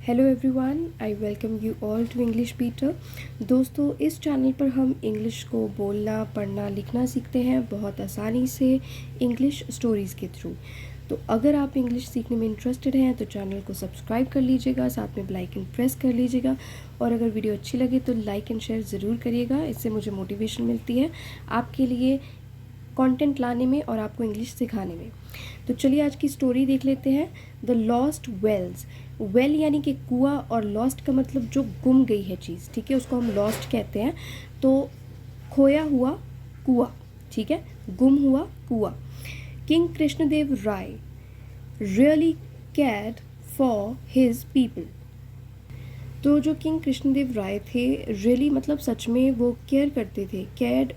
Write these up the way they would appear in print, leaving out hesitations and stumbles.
Hello everyone, I welcome you all to English Beater. दोस्तों, इस channel पर हम इंग्लिश को बोलना, पढ़ना, लिखना सीखते हैं बहुत आसानी से इंग्लिश स्टोरीज़ के थ्रू। तो अगर आप इंग्लिश सीखने में इंटरेस्टेड हैं तो चैनल को सब्सक्राइब कर लीजिएगा, साथ में बेल आइकन प्रेस कर लीजिएगा और अगर वीडियो अच्छी लगे तो लाइक एंड शेयर ज़रूर करिएगा। इससे मुझे मोटिवेशन मिलती है आपके लिए कंटेंट लाने में और आपको इंग्लिश सिखाने में। तो चलिए आज की स्टोरी देख लेते हैं। The lost Wales. वेल यानी कि कुआं और लॉस्ट का मतलब जो गुम गई है चीज़, ठीक है, उसको हम लॉस्ट कहते हैं। तो खोया हुआ कुआं, ठीक है, गुम हुआ कुआं। King Krishnadeva Raya really cared for his people. तो जो किंग कृष्णदेव राय थे, रियली मतलब सच में वो केयर करते थे। केयर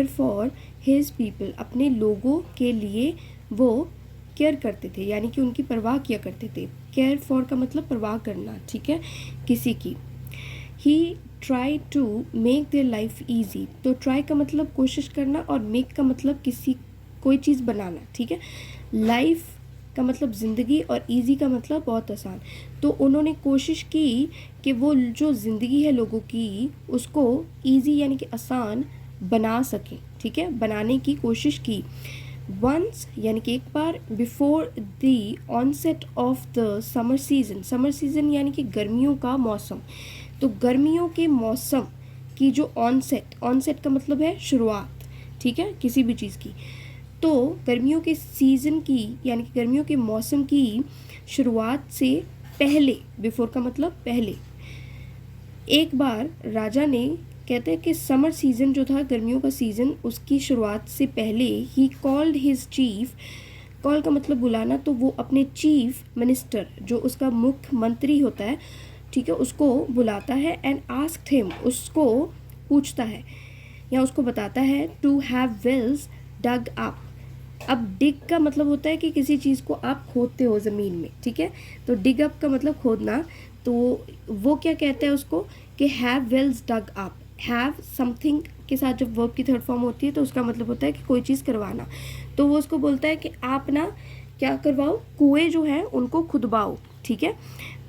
फॉर हिज पीपल, अपने लोगों के लिए वो केयर करते थे, यानी कि उनकी परवाह किया करते थे। केयर फॉर का मतलब परवाह करना, ठीक है, किसी की। He try to make their life easy. तो ट्राई का मतलब कोशिश करना और मेक का मतलब कोई चीज़ बनाना, ठीक है। लाइफ का मतलब ज़िंदगी और इजी का मतलब बहुत आसान। तो उन्होंने कोशिश की कि वो जो ज़िंदगी है लोगों की उसको इजी यानी कि आसान बना सकें, ठीक है, बनाने की कोशिश की। वंस यानी कि एक बार, before the onset of the summer season. Summer season यानी कि गर्मियों का मौसम। तो गर्मियों के मौसम की जो ऑनसेट का मतलब है शुरुआत, ठीक है, किसी भी चीज़ की। तो गर्मियों के सीज़न की यानी कि गर्मियों के मौसम की शुरुआत से पहले, बिफोर का मतलब पहले, एक बार राजा ने, कहते हैं कि समर सीज़न जो था, गर्मियों का सीज़न, उसकी शुरुआत से पहले he called his chief. Call का मतलब बुलाना, तो वो अपने चीफ मिनिस्टर, जो उसका मुख्य मंत्री होता है, ठीक है, उसको बुलाता है। एंड आस्क्ड हिम, उसको पूछता है या उसको बताता है, to have wells dug up. अब डिग का मतलब होता है कि किसी चीज़ को आप खोदते हो ज़मीन में, ठीक है। तो डिग अप का मतलब खोदना। तो वो क्या कहते हैं उसको कि have wells dug up. Have something के साथ जब वर्ब की थर्ड फॉर्म होती है तो उसका मतलब होता है कि कोई चीज़ करवाना। तो वो उसको बोलता है कि आप ना क्या करवाओ, कुएँ जो हैं उनको खुदवाओ, ठीक है।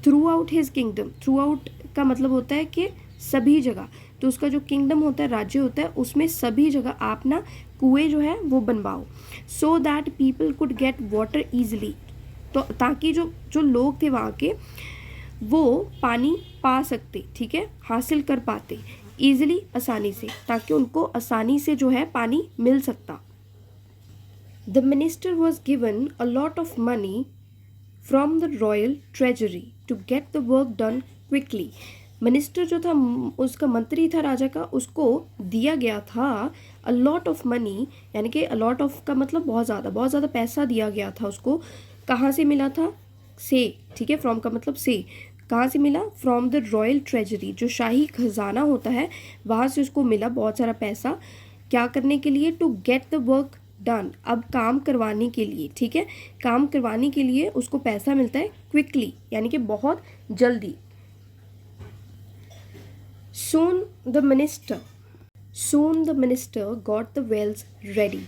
Through out his kingdom. Through out का मतलब होता है कि सभी जगह। तो उसका जो किंगडम होता है, राज्य होता है, उसमें सभी जगह आप ना कुएँ जो है वो बनवाओ। So that people could get water easily. तो ताकि जो जो लोग थे वहाँ के, वो पानी पा सकते, ठीक है, हासिल कर पाते ईजिली, आसानी से, ताकि उनको आसानी से जो है पानी मिल सकता। The minister was given a lot of money from the royal treasury to get the work done quickly. Minister जो था, उसका मंत्री था राजा का, उसको दिया गया था अ लॉट ऑफ मनी, यानी कि अ लॉट ऑफ का मतलब बहुत ज़्यादा पैसा दिया गया था उसको। कहाँ से मिला था? से, ठीक है, फ्रॉम का मतलब से। कहाँ से मिला? फ्रॉम द रॉयल ट्रेजरी, जो शाही खजाना होता है, वहाँ से उसको मिला बहुत सारा पैसा। क्या करने के लिए? To get the work done, अब काम करवाने के लिए, ठीक है, काम करवाने के लिए उसको पैसा मिलता है क्विकली, यानी कि बहुत जल्दी। Soon the minister got the wells ready.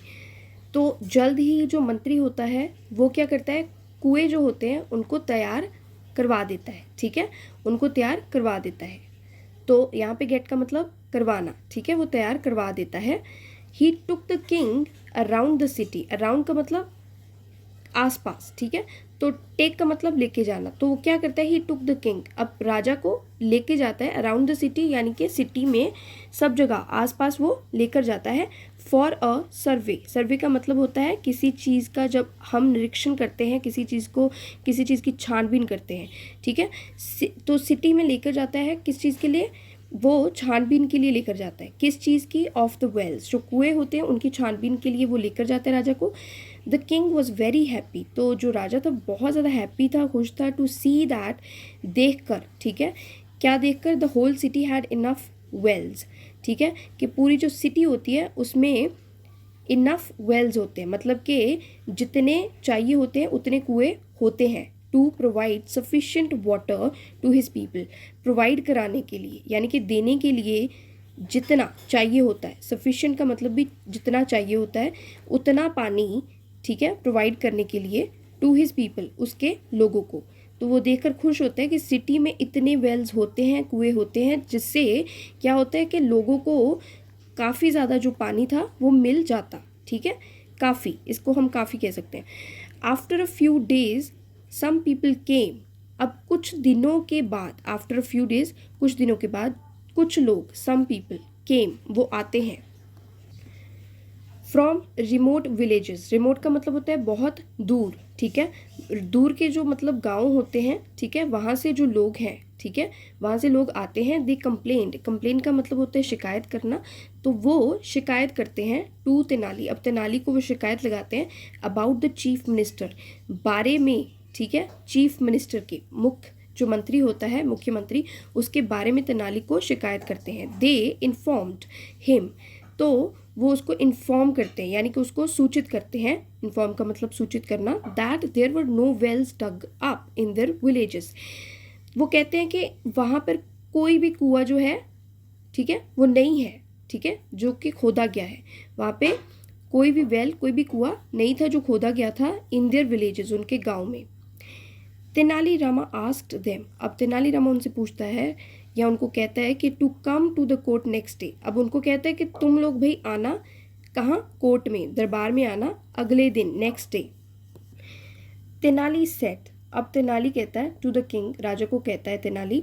तो जल्द ही जो मंत्री होता है वो क्या करता है, कुएं जो होते हैं उनको तैयार करवा देता है, ठीक है, उनको तैयार करवा देता है। तो यहाँ पे गेट का मतलब करवाना, ठीक है, वो तैयार करवा देता है। He took the king around the city. Around का मतलब आसपास, ठीक है। तो टेक का मतलब लेके जाना। तो वो क्या करता है, ही टुक द किंग, अब राजा को लेके जाता है अराउंड द सिटी, यानी कि सिटी में सब जगह आसपास वो लेकर जाता है। फॉर अ सर्वे। सर्वे का मतलब होता है किसी चीज़ का, जब हम निरीक्षण करते हैं किसी चीज़ को, किसी चीज़ की छानबीन करते हैं, ठीक है। तो सिटी में लेकर जाता है किस चीज़ के लिए? वो छानबीन के लिए लेकर जाता है। किस चीज़ की? ऑफ द वेल्स, जो कुएँ होते हैं उनकी छानबीन के लिए वो लेकर जाता है राजा को। The king was very happy. तो जो राजा था बहुत ज़्यादा हैप्पी था, खुश था। टू सी दैट, देख कर, ठीक है, क्या देख कर? The whole city had enough wells, ठीक है, कि पूरी जो सिटी होती है उसमें इनफ वेल्स होते हैं, मतलब कि जितने चाहिए होते हैं उतने कुएँ होते हैं। To provide sufficient water to his people. Provide कराने के लिए, यानी कि देने के लिए जितना चाहिए होता है। सफिशेंट का मतलब भी जितना चाहिए होता है उतना पानी, ठीक है, प्रोवाइड करने के लिए टू हिज पीपल, उसके लोगों को। तो वो देखकर खुश होता है कि सिटी में इतने वेल्स होते हैं, कुएं होते हैं, जिससे क्या होता है कि लोगों को काफ़ी ज़्यादा जो पानी था वो मिल जाता। ठीक है, काफ़ी, इसको हम काफ़ी कह सकते हैं। After a few days some people came, अब कुछ दिनों के बाद, आफ्टर अ फ्यू डेज कुछ दिनों के बाद कुछ लोग, सम पीपल केम वो आते हैं, फ्रॉम रिमोट विलेजेस, रिमोट का मतलब होता है बहुत दूर। ठीक है, दूर के जो मतलब गांव होते हैं, ठीक है, वहाँ से जो लोग हैं, ठीक है, वहाँ से लोग आते हैं। दे कंप्लेंट, कंप्लेन का मतलब होता है शिकायत करना, तो वो शिकायत करते हैं टू तेनाली, अब तेनाली को वो शिकायत लगाते हैं अबाउट द चीफ मिनिस्टर, बारे में। ठीक है, चीफ मिनिस्टर के, मुख्य जो मंत्री होता है, मुख्यमंत्री, उसके बारे में तेनाली को शिकायत करते हैं। दे इन्फॉर्म्ड हिम, तो वो उसको इन्फॉर्म करते हैं, यानी कि उसको सूचित करते हैं। इन्फॉर्म का मतलब सूचित करना। That there were no wells dug up in their villages, वो कहते हैं कि वहाँ पर कोई भी कुआं जो है, ठीक है, वो नहीं है। ठीक है, जो कि खोदा गया है, वहाँ पे कोई भी वेल, कोई भी कुआं नहीं था जो खोदा गया था इन देयर विलेजेस, उनके गाँव में। तेनाली रामा आस्क्ड देम, अब तेनाली रामा उनसे पूछता है या उनको कहता है कि to come to the court next day, अब उनको कहता है कि तुम लोग भाई आना, कहाँ, कोर्ट में, दरबार में आना अगले दिन, नेक्स्ट डे। तेनाली सेट, अब तेनाली कहता है टू द किंग, राजा को कहता है Tenali,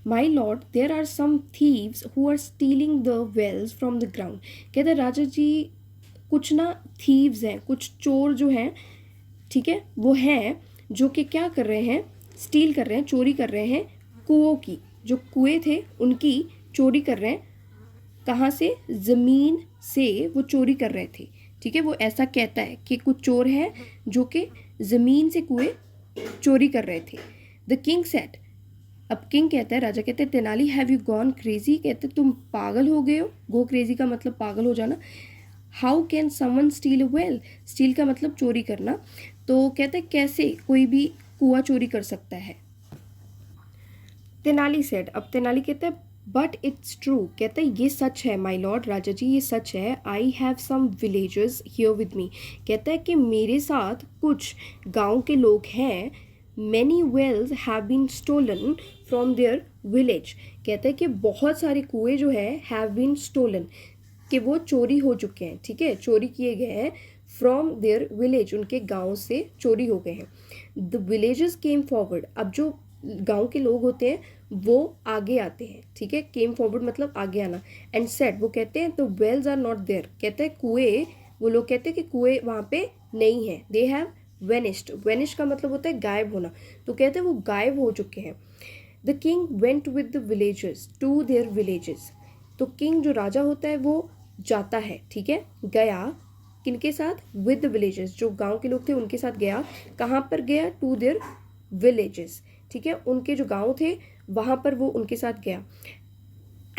my lord there are some thieves who are stealing the wells from the ground, कहता है राजा जी कुछ ना थीव्स हैं, कुछ चोर जो हैं, ठीक है, वो हैं जो कि क्या कर रहे हैं, स्टील कर रहे हैं, चोरी कर रहे हैं कुओं की, जो कुएं थे उनकी चोरी कर रहे हैं। कहाँ से, ज़मीन से वो चोरी कर रहे थे। ठीक है, वो ऐसा कहता है कि कुछ चोर हैं जो कि ज़मीन से कुएं चोरी कर रहे थे। द किंग सेट, अब किंग कहता है, राजा कहते हैं Tenali have you gone crazy, कहते तुम पागल हो गए हो। गो क्रेजी का मतलब पागल हो जाना। How can someone steel a well, steel का मतलब चोरी करना, तो कहते हैं कैसे कोई भी कुआं चोरी कर सकता है। तेनाली सेड, अब तेनाली कहता है बट इट्स ट्रू, कहता है ये सच है माय लॉर्ड, राजा जी ये सच है। I have some villagers here with me, कहता है कि मेरे साथ कुछ गांव के लोग हैं। Many wells have been stolen from their village, कहता है कि बहुत सारे कुएं जो है हैव बीन स्टोलन, कि वो चोरी हो चुके हैं। ठीक है, चोरी किए गए हैं। फ्रॉम देयर विलेज, उनके गांव से चोरी हो गए हैं। द विलेजर्स केम फॉरवर्ड, अब जो गांव के लोग होते हैं वो आगे आते हैं। ठीक है, केम फॉरवर्ड मतलब आगे आना। एंड सेड, वो कहते हैं the wells are not there, कहते हैं कुएं, वो लोग कहते हैं कि कुएं वहाँ पे नहीं है। दे हैव वेनिश्ड, वेनिश का मतलब होता है गायब होना, तो कहते हैं वो गायब हो चुके हैं। The king went with the villagers to their villages, तो किंग जो राजा होता है वो जाता है, ठीक है, गया किनके साथ, विद द विलेजेस, जो गांव के लोग थे उनके साथ गया। कहाँ पर गया, टू देयर विलेजेस, ठीक है, उनके जो गांव थे वहाँ पर वो उनके साथ गया।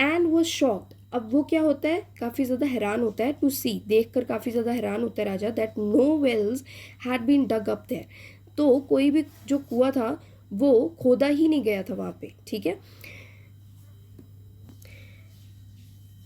एंड वॉज शॉक्ड, अब वो क्या होता है, काफ़ी ज़्यादा हैरान होता है। टू सी, देख कर काफ़ी ज़्यादा हैरान होता है राजा। That no wells had been dug up there, तो कोई भी जो कुआं था वो खोदा ही नहीं गया था वहाँ पे। ठीक है,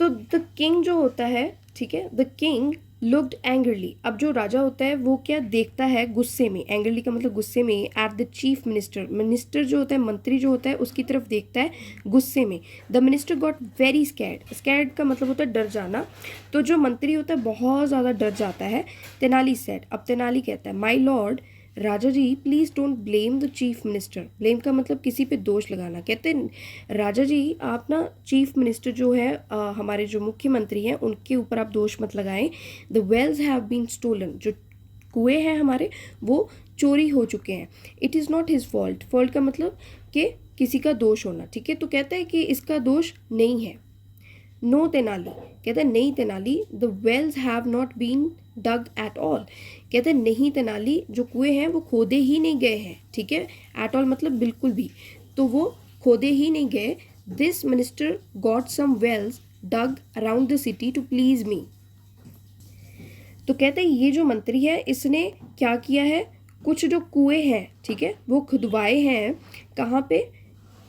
तो द किंग जो होता है, ठीक है, द किंग लुक्ड एंग्रली, अब जो राजा होता है वो क्या देखता है, गुस्से में, एंग्रली का मतलब गुस्से में, at the chief minister, minister जो होता है, मंत्री जो होता है उसकी तरफ देखता है गुस्से में। The minister got very scared, scared का मतलब होता है डर जाना, तो जो मंत्री होता है बहुत ज़्यादा डर जाता है। तेनाली सेड, अब तेनाली कहता है माई लॉर्ड, राजा ji please don't blame the chief minister, blame का मतलब किसी पे दोष लगाना। कहते हैं राजा जी आप ना चीफ मिनिस्टर जो है हमारे जो मुख्यमंत्री हैं उनके ऊपर आप दोष मत लगाएं। The wells have been stolen, जो कुएं हैं हमारे वो चोरी हो चुके हैं। It is not his fault, fault का मतलब कि किसी का दोष होना। ठीक है, तो कहता है कि इसका दोष नहीं है। नो तेनाली, कहते हैं नहीं Tenali, the wells have not been dug at all, कहते हैं नहीं तेनाली, जो कुएं हैं वो खोदे ही नहीं गए हैं। ठीक है, एट ऑल मतलब बिल्कुल भी, तो वो खोदे ही नहीं गए। This minister got some wells dug around the city to please me, तो कहते हैं ये जो मंत्री है इसने क्या किया है, कुछ जो कुएं हैं, ठीक है, वो खुदवाए हैं। कहाँ पे,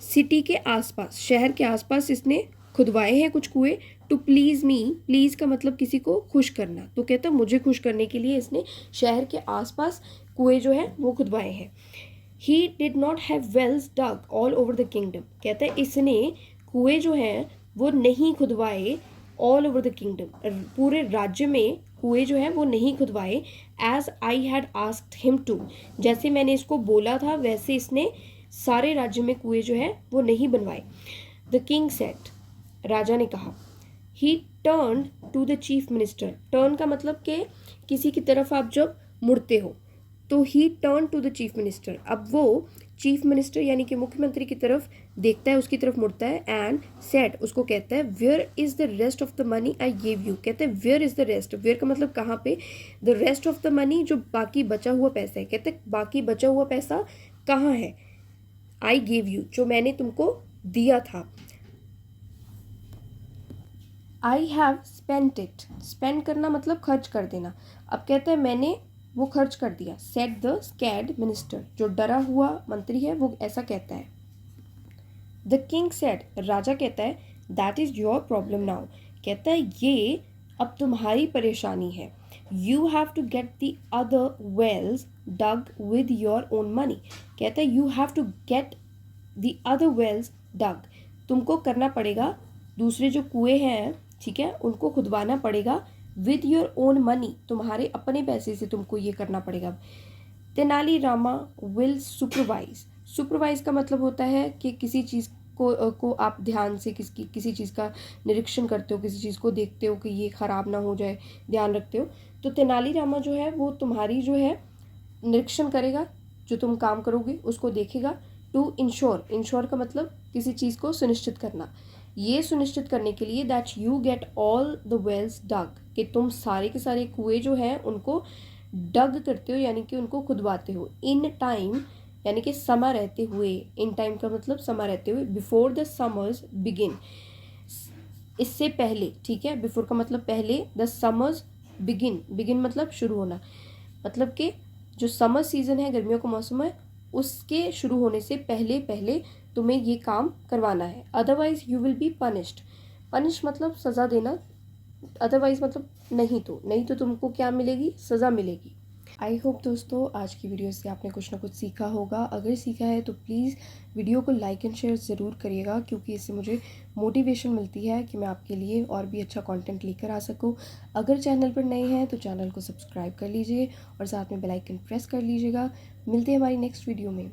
सिटी के आसपास, शहर के आसपास इसने खुदवाए हैं कुछ कुएं। टू प्लीज़ मी, प्लीज़ का मतलब किसी को खुश करना, तो कहता है मुझे खुश करने के लिए इसने शहर के आसपास कुएं जो है वो खुदवाए हैं। He did not have wells dug all over the kingdom, कहता है इसने कुएं जो हैं वो नहीं खुदवाए ऑल ओवर द किंगडम, पूरे राज्य में कुएं जो है वो नहीं खुदवाए, as I had asked him to, जैसे मैंने इसको बोला था वैसे इसने सारे राज्य में कुएं जो है वो नहीं बनवाए। द किंग सेड, राजा ने कहा, he turn to the chief minister, turn का मतलब कि किसी की तरफ आप जब मुड़ते हो, तो he turn to the chief minister, अब वो चीफ मिनिस्टर यानी कि मुख्यमंत्री की तरफ देखता है, उसकी तरफ मुड़ता है, एंड सेड, उसको कहता है, where is the rest of the money I gave you, कहते हैं where is the rest, where का मतलब कहाँ पे, the rest of the money जो बाकी बचा हुआ पैसा है, कहते हैं बाकी बचा हुआ पैसा कहाँ है, आई गेव यू जो मैंने तुमको दिया था, I have spent it, spend करना मतलब खर्च कर देना, अब कहता है मैंने वो खर्च कर दिया, सेट द स्कैड मिनिस्टर, जो डरा हुआ मंत्री है वो ऐसा कहता है। द किंग सेड, राजा कहता है, that is your problem now, कहता है ये अब तुम्हारी परेशानी है, you have to get the other wells dug with your own money, कहता है you have to get the other wells dug, तुमको करना पड़ेगा दूसरे जो कुएं हैं, ठीक है, उनको खुदवाना पड़ेगा, विद योर ओन मनी, तुम्हारे अपने पैसे से तुमको ये करना पड़ेगा। Tenali Rama will supervise, supervise का मतलब होता है कि किसी चीज़ को आप ध्यान से किसी चीज़ का निरीक्षण करते हो, किसी चीज़ को देखते हो कि ये ख़राब ना हो जाए, ध्यान रखते हो, तो तेनाली रामा जो है वो तुम्हारी जो है निरीक्षण करेगा, जो तुम काम करोगे उसको देखेगा। टू इंश्योर, इंश्योर का मतलब किसी चीज़ को सुनिश्चित करना, ये सुनिश्चित करने के लिए that you get all the wells dug, कि तुम सारे के सारे कुएं जो हैं उनको डग करते हो यानी कि उनको खुदवाते हो, इन टाइम यानी कि समय रहते हुए, इन टाइम का मतलब समय रहते हुए, बिफोर द समर्स बिगिन, इससे पहले, ठीक है, बिफोर का मतलब पहले, द समर्स बिगिन, बिगिन मतलब शुरू होना, मतलब कि जो समर सीजन है, गर्मियों का मौसम है, उसके शुरू होने से पहले पहले तुम्हें ये काम करवाना है, otherwise you will be punished, punish मतलब सज़ा देना, अदरवाइज मतलब नहीं तो तुमको क्या मिलेगी, सज़ा मिलेगी। आई होप दोस्तों आज की वीडियो से आपने कुछ ना कुछ सीखा होगा, अगर सीखा है तो प्लीज़ वीडियो को लाइक एंड शेयर ज़रूर करिएगा, क्योंकि इससे मुझे मोटिवेशन मिलती है कि मैं आपके लिए और भी अच्छा कंटेंट लेकर आ सकूं। अगर चैनल पर नए हैं तो चैनल को सब्सक्राइब कर लीजिए और साथ में बेल आइकन प्रेस कर लीजिएगा। मिलते हैं हमारी नेक्स्ट वीडियो में।